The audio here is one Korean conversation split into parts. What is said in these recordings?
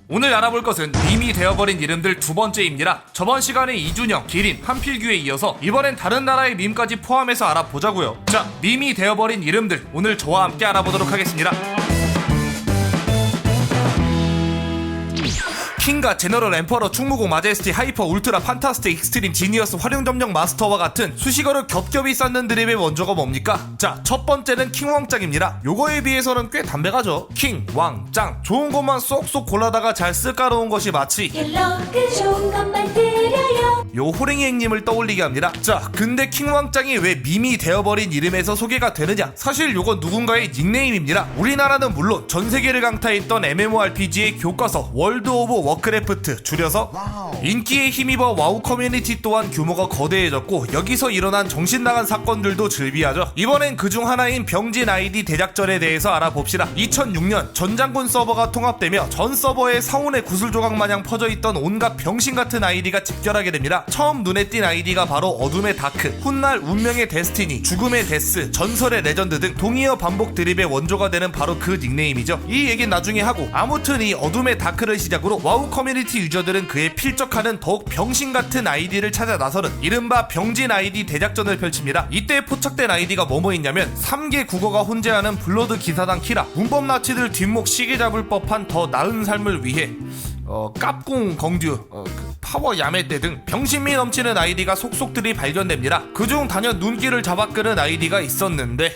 오늘 알아볼 것은 밈이 되어버린 이름들 두 번째입니다. 저번 시간에 이준영, 기린, 한필규에 이어서 이번엔 다른 나라의 밈까지 포함해서 알아보자고요. 자, 밈이 되어버린 이름들 오늘 저와 함께 알아보도록 하겠습니다. 킹과 제너럴 엠퍼러 충무공 마제스티 하이퍼 울트라 판타스틱 익스트림 지니어스 활용점령 마스터와 같은 수식어를 겹겹이 쌓는 드립의 원조가 뭡니까? 자, 첫 번째는 킹왕짱입니다. 요거에 비해서는 꽤 담백하죠. 킹, 왕, 짱 좋은 것만 쏙쏙 골라다가 잘 쓸까놓은 것이 마치 갤럭그 좋은 것만 드려요. 요 호랭이 행님을 떠올리게 합니다. 자, 근데 킹왕짱이 왜 밈이 되어버린 이름에서 소개가 되느냐? 사실 요건 누군가의 닉네임입니다. 우리나라는 물론 전세계를 강타했던 MMORPG의 교과서 월드 오브 워크래프트 줄여서 인기에 힘입어 와우 커뮤니티 또한 규모가 거대해졌고 여기서 일어난 정신나간 사건들도 즐비하죠. 이번엔 그중 하나인 병진 아이디 대작전에 대해서 알아봅시다. 2006년 전장군 서버가 통합되며 전 서버에 상온의 구슬조각 마냥 퍼져있던 온갖 병신같은 아이디가 집결하게 됩니다. 처음 눈에 띈 아이디가 바로 어둠의 다크, 훗날 운명의 데스티니, 죽음의 데스, 전설의 레전드 등 동의어 반복 드립의 원조가 되는 바로 그 닉네임이죠. 이 얘긴 나중에 하고, 아무튼 이 어둠의 다크를 시작으로 와우 커뮤니티 유저들은 그에 필적하는 더욱 병신같은 아이디를 찾아 나서는 이른바 병진 아이디 대작전을 펼칩니다. 이때 포착된 아이디가 뭐뭐 있냐면 3개 국어가 혼재하는 블러드 기사단 키라, 문법 나치들 뒷목 시계 잡을 법한 더 나은 삶을 위해 깝궁 정듀, 파워 야매떼 등 병신미 넘치는 아이디가 속속들이 발견됩니다. 그중 단연 눈길을 잡아끄는 아이디가 있었는데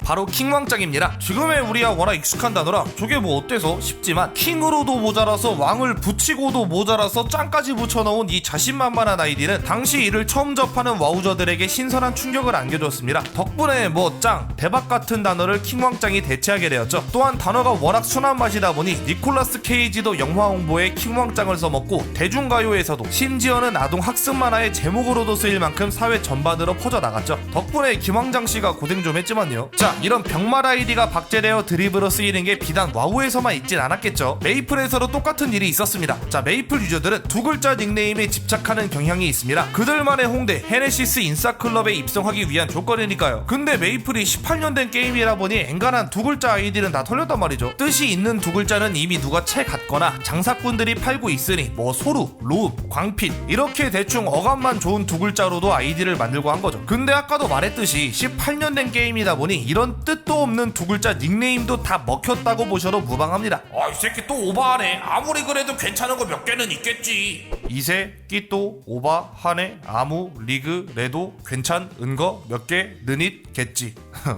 바로 킹왕짱입니다. 지금의 우리야 워낙 익숙한 단어라 저게 뭐 어때서 싶지만, 킹으로도 모자라서 왕을 붙이고도 모자라서 짱까지 붙여넣은 이 자신만만한 아이디는 당시 이를 처음 접하는 와우저들에게 신선한 충격을 안겨줬습니다. 덕분에 뭐 짱, 대박 같은 단어를 킹왕짱이 대체하게 되었죠. 또한 단어가 워낙 순한 맛이다 보니 니콜라스 케이지도 영화 홍보에 킹왕짱을 써먹고, 대중가요에서도 심지어는 아동 학습 만화의 제목으로도 쓰일 만큼 사회 전반으로 퍼져나갔죠. 덕분에 김왕장씨가 고생 좀 했지만요. 자, 이런 병말 아이디가 박제되어 드립으로 쓰이는 게 비단 와우에서만 있진 않았겠죠. 메이플에서도 똑같은 일이 있었습니다. 자, 메이플 유저들은 두 글자 닉네임에 집착하는 경향이 있습니다. 그들만의 홍대 헤네시스 인싸클럽에 입성하기 위한 조건이니까요. 근데 메이플이 18년 된 게임이라 보니 엔간한 두 글자 아이디는 다 털렸단 말이죠. 뜻이 있는 두 글자는 이미 누가 채 갔거나 장사꾼들이 팔고 있으니 뭐 소루, 로읍, 광필 이렇게 대충 어감만 좋은 두 글자로도 아이디를 만들고 한 거죠. 근데 아까도 말했듯이 18년 된 게임이다 보니 이런 뜻도 없는 두 글자 닉네임도 다 먹혔다고 보셔도 무방합니다. 이 새끼 또 오버하네. 아무리 그래도 괜찮은 거 몇 개는 있겠지. 이 새끼 또 오바하네. 아무 리그 레도 괜찮은 거 몇 개는 있겠지.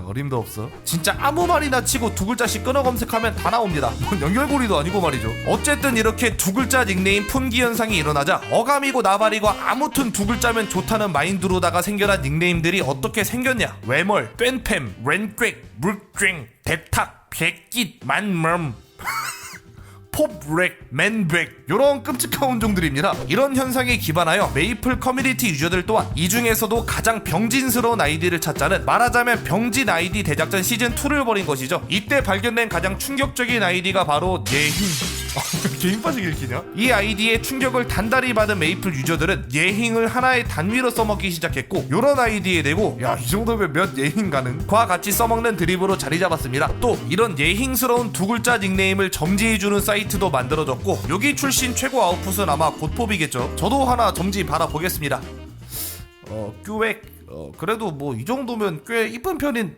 어림도 없어. 진짜 아무 말이나 치고 두 글자씩 끊어 검색하면 다 나옵니다. 뭔 연결고리도 아니고 말이죠. 어쨌든 이렇게 두 글자 닉네임 품귀 현상이 일어나자 어감이고 나발이고 아무튼 두 글자면 좋다는 마인드로다가 생겨난 닉네임들이 어떻게 생겼냐. 외멀, 뚠팸, 렌꽥, 물꽹, 대탁, 백깃, 만멈 pop렉, 맨백 요런 끔찍한 혼종들입니다. 이런 현상에 기반하여 메이플 커뮤니티 유저들 또한 이 중에서도 가장 병진스러운 아이디를 찾자는, 말하자면 병진 아이디 대작전 시즌2를 벌인 것이죠. 이때 발견된 가장 충격적인 아이디가 바로 예힘. 개인 빠지게 읽히냐? 이 아이디에 충격을 단단히 받은 메이플 유저들은 예행을 하나의 단위로 써먹기 시작했고, 요런 아이디에 대고 야, 이 정도면 몇 예행 가능? 과 같이 써먹는 드립으로 자리 잡았습니다. 또 이런 예행스러운 두 글자 닉네임을 점지해주는 사이트도 만들어졌고, 여기 출신 최고 아웃풋은 아마 곧pop이겠죠. 저도 하나 점지 받아보겠습니다. 큐액. 그래도 뭐 이 정도면 꽤 이쁜 편인.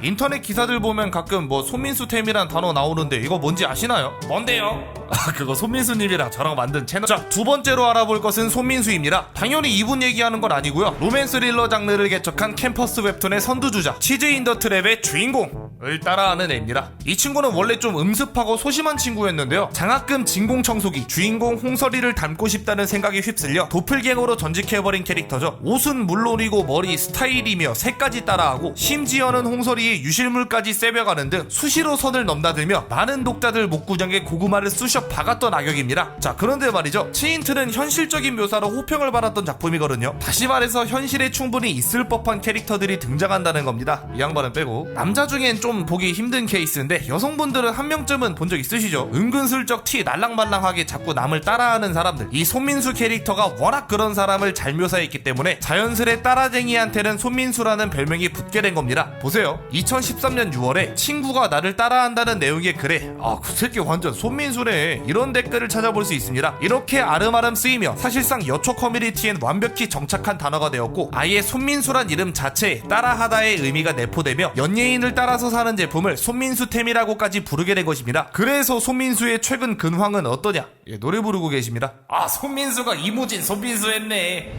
인터넷 기사들 보면 가끔 뭐 손민수템이란 단어 나오는데 이거 뭔지 아시나요? 뭔데요? 그거 손민수님이랑 저랑 만든 채널. 자, 두 번째로 알아볼 것은 손민수입니다. 당연히 이분 얘기하는 건 아니고요. 로맨스 릴러 장르를 개척한 캠퍼스 웹툰의 선두주자, 치즈 인 더 트랩의 주인공을 따라하는 애입니다. 이 친구는 원래 좀 음습하고 소심한 친구였는데요. 장학금 진공 청소기 주인공 홍설이를 닮고 싶다는 생각에 휩쓸려 도플갱어로 전직해버린 캐릭터죠. 옷은 물론이고 머리 스타일이며 색까지 따라하고, 심지어는 홍설이의 유실물까지 세벼가는 등 수시로 선을 넘나들며 많은 독자들 목구멍에 고구마를 쑤셔 박았던 악역입니다. 자, 그런데 말이죠, 치인트는 현실적인 묘사로 호평을 받았던 작품이거든요. 다시 말해서 현실에 충분히 있을 법한 캐릭터들이 등장한다는 겁니다. 이 양반은 빼고. 남자 중엔 좀 좀 보기 힘든 케이스인데 여성분들은 한 명쯤은 본 적 있으시죠? 은근슬쩍 티 날랑말랑하게 자꾸 남을 따라하는 사람들. 이 손민수 캐릭터가 워낙 그런 사람을 잘 묘사했기 때문에 자연스레 따라쟁이한테는 손민수라는 별명이 붙게 된 겁니다. 보세요. 2013년 6월에 친구가 나를 따라한다는 내용의 글에 그 새끼 완전 손민수네 이런 댓글을 찾아볼 수 있습니다. 이렇게 아름아름 쓰이며 사실상 여초 커뮤니티엔 완벽히 정착한 단어가 되었고 아예 손민수란 이름 자체에 따라하다의 의미가 내포되며 연예인을 따라서 사는 제품을 손민수템이라고까지 부르게 된 것입니다. 그래서 손민수의 최근 근황은 어떠냐? 노래 부르고 계십니다. 손민수가 이모진 손민수 했네.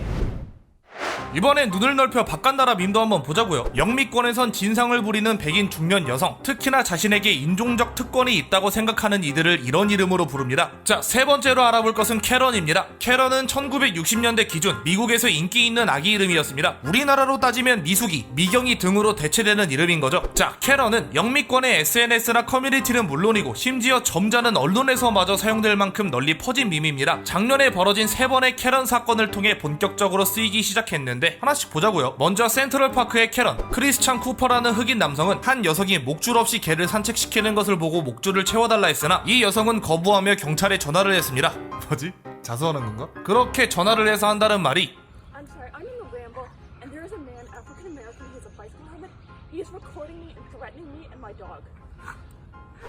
이번엔 눈을 넓혀 바깥나라 밈도 한번 보자고요. 영미권에선 진상을 부리는 백인 중년 여성, 특히나 자신에게 인종적 특권이 있다고 생각하는 이들을 이런 이름으로 부릅니다. 자, 세 번째로 알아볼 것은 캐런입니다. 캐런은 1960년대 기준 미국에서 인기 있는 아기 이름이었습니다. 우리나라로 따지면 미숙이, 미경이 등으로 대체되는 이름인 거죠. 자, 캐런은 영미권의 SNS나 커뮤니티는 물론이고 심지어 점잖은 언론에서마저 사용될 만큼 널리 퍼진 밈입니다. 작년에 벌어진 3번의 캐런 사건을 통해 본격적으로 쓰이기 시작했는데 하나씩 보자고요. 먼저 센트럴파크의 캐런, 크리스찬 쿠퍼라는 흑인 남성은 한 여성이 목줄 없이 개를 산책시키는 것을 보고 목줄을 채워달라 했으나 이 여성은 거부하며 경찰에 전화를 했습니다. 뭐지? 자수하는 건가? 그렇게 전화를 해서 한다는 말이 I'm sorry, I'm in the ramble, and there is a man, African American, who has a bicycle helmet. He is recording me and threatening me and my dog.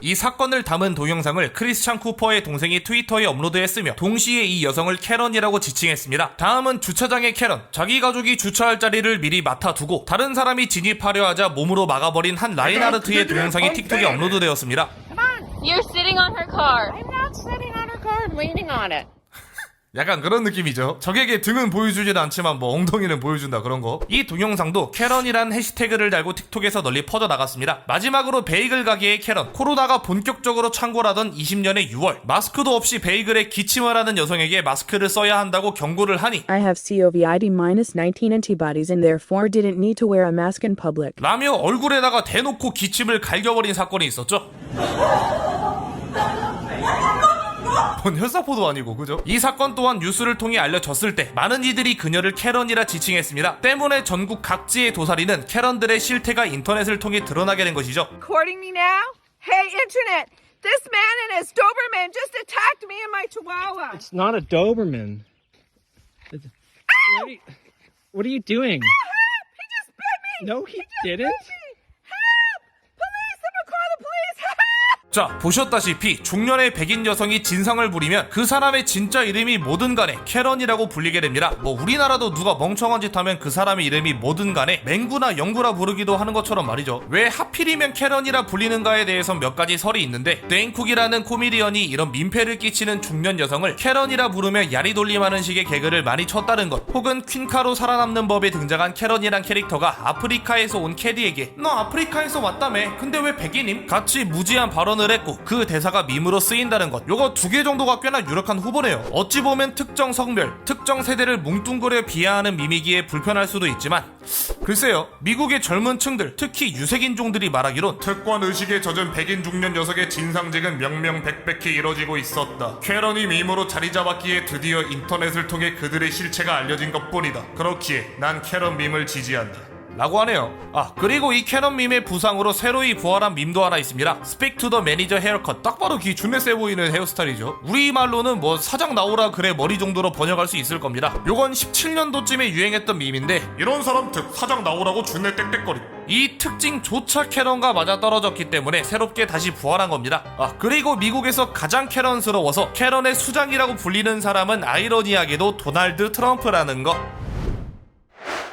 이 사건을 담은 동영상을 크리스찬 쿠퍼의 동생이 트위터에 업로드했으며 동시에 이 여성을 캐런이라고 지칭했습니다. 다음은 주차장의 캐런. 자기 가족이 주차할 자리를 미리 맡아두고 다른 사람이 진입하려 하자 몸으로 막아버린 한 라인하르트의 동영상이 틱톡에 업로드되었습니다. You're sitting on her car. I'm not sitting on her car, I'm leaning on it. 약간 그런 느낌이죠. 적에게 등은 보여주진 않지만 뭐 엉덩이는 보여준다 그런 거. 이 동영상도 캐런이란 해시태그를 달고 틱톡에서 널리 퍼져나갔습니다. 마지막으로 베이글 가게의 캐런. 코로나가 본격적으로 창궐하던 20년의 6월 마스크도 없이 베이글에 기침을 하는 여성에게 마스크를 써야 한다고 경고를 하니 I have COVID-19 antibodies and therefore didn't need to wear a mask in public. 라며 얼굴에다가 대놓고 기침을 갈겨버린 사건이 있었죠. 뭔 혈사포도 아니고 그죠? 이 사건 또한 뉴스를 통해 알려졌을 때 많은 이들이 그녀를 캐런이라 지칭했습니다. 때문에 전국 각지의 도사리는 캐런들의 실태가 인터넷을 통해 드러나게 된 것이죠. Recording me now? Hey, internet! This man and his Doberman just attacked me and my Chihuahua! It's not a Doberman. What are you doing? He just bit me! No, he didn't. Help! Police! Someone call the police! Help! 자, 보셨다시피 중년의 백인 여성이 진상을 부리면 그 사람의 진짜 이름이 뭐든 간에 캐런이라고 불리게 됩니다. 뭐 우리나라도 누가 멍청한 짓 하면 그 사람의 이름이 뭐든 간에 맹구나 영구라 부르기도 하는 것처럼 말이죠. 왜 하필이면 캐런이라 불리는가에 대해선 몇 가지 설이 있는데 땡쿡이라는 코미디언이 이런 민폐를 끼치는 중년 여성을 캐런이라 부르며 야리돌림하는 식의 개그를 많이 쳤다는 것, 혹은 퀸카로 살아남는 법에 등장한 캐런이란 캐릭터가 아프리카에서 온 캐디에게 너 아프리카에서 왔다며 근데 왜 백인임? 같이 무지한 발언을 했고 그 대사가 밈으로 쓰인다는 것. 요거 2개 정도가 꽤나 유력한 후보네요. 어찌 보면 특정 성별, 특정 세대를 뭉뚱그려 비하하는 밈이기에 불편할 수도 있지만 글쎄요, 미국의 젊은 층들, 특히 유색인종들이 말하기론 특권 의식에 젖은 백인 중년 녀석의 진상직은 명명백백히 이뤄지고 있었다. 캐런이 밈으로 자리 잡았기에 드디어 인터넷을 통해 그들의 실체가 알려진 것뿐이다. 그렇기에 난 캐런 밈을 지지한다 라고 하네요. 그리고 이 캐런 밈의 부상으로 새로이 부활한 밈도 하나 있습니다. Speak to the manager haircut. 딱 봐도 귀 준내 세 보이는 헤어스타일이죠. 우리말로는 뭐 사장 나오라 그래 머리 정도로 번역할 수 있을 겁니다. 요건 17년도쯤에 유행했던 밈인데 이런 사람 특 사장 나오라고 준내 땡땡거리. 이 특징조차 캐런과 맞아떨어졌기 때문에 새롭게 다시 부활한 겁니다. 그리고 미국에서 가장 캐런스러워서 캐런의 수장이라고 불리는 사람은 아이러니하게도 도널드 트럼프라는 거.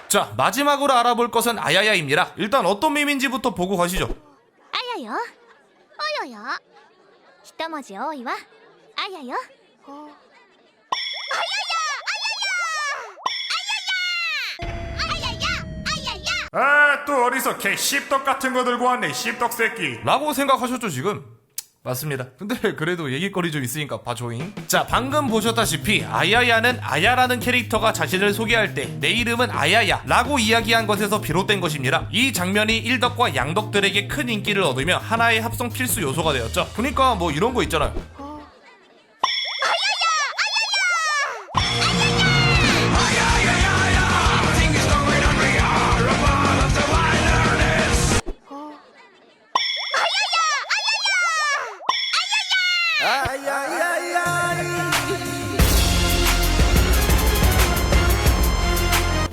자, 마지막으로 알아볼 것은 아야야입니다. 일단 어떤 밈인지부터 보고 가시죠. あやよおよよ一文字多いわあやよ또 어디서 개 씹덕 같은 거 들고 왔네 씹덕 새끼 라고 생각하셨죠 지금? 맞습니다. 근데 그래도 얘기거리 좀 있으니까 봐줘잉. 자, 방금 보셨다시피 아야야는 아야라는 캐릭터가 자신을 소개할 때 내 이름은 아야야 라고 이야기한 것에서 비롯된 것입니다. 이 장면이 일덕과 양덕들에게 큰 인기를 얻으며 하나의 합성 필수 요소가 되었죠. 그러니까 뭐 이런 거 있잖아요.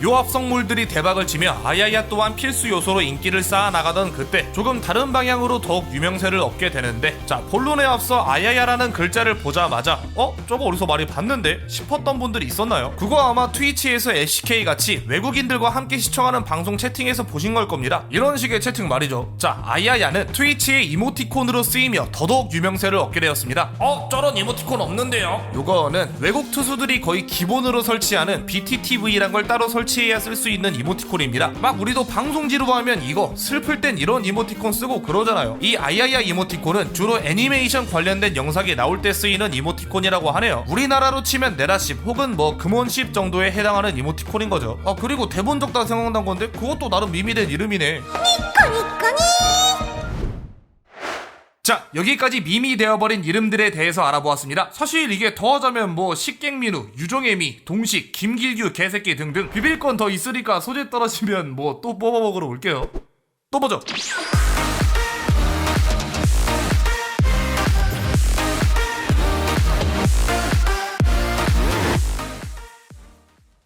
요 합성물들이 대박을 치며 아야야 또한 필수 요소로 인기를 쌓아나가던 그때 조금 다른 방향으로 더욱 유명세를 얻게 되는데, 자 본론에 앞서 아야야라는 글자를 보자마자 저거 어디서 많이 봤는데 싶었던 분들이 있었나요? 그거 아마 트위치에서 SK같이 외국인들과 함께 시청하는 방송 채팅에서 보신 걸 겁니다. 이런 식의 채팅 말이죠. 자 아야야는 트위치의 이모티콘으로 쓰이며 더더욱 유명세를 얻게 되었습니다. 저런 이모티콘 없는데요? 요거는 외국 투수들이 거의 기본으로 설치하는 BTTV란 걸 따로 설치해야 쓸 수 있는 이모티콘입니다. 막 우리도 방송지로 하면 이거 슬플 땐 이런 이모티콘 쓰고 그러잖아요. 이 아야야 이모티콘은 주로 애니메이션 관련된 영상이 나올 때 쓰이는 이모티콘이라고 하네요. 우리나라로 치면 네라십 혹은 뭐 금원십 정도에 해당하는 이모티콘인 거죠. 그리고 대본 적다 생각난 건데 그것도 나름 밈이 된 이름이네. 자 여기까지 밈이 되어버린 이름들에 대해서 알아보았습니다. 사실 이게 더하자면 뭐 식객민우, 유종애미, 동식, 김길규, 개새끼 등등 비빌 건 더 있으니까 소재 떨어지면 뭐 또 뽑아먹으러 올게요. 또 보죠.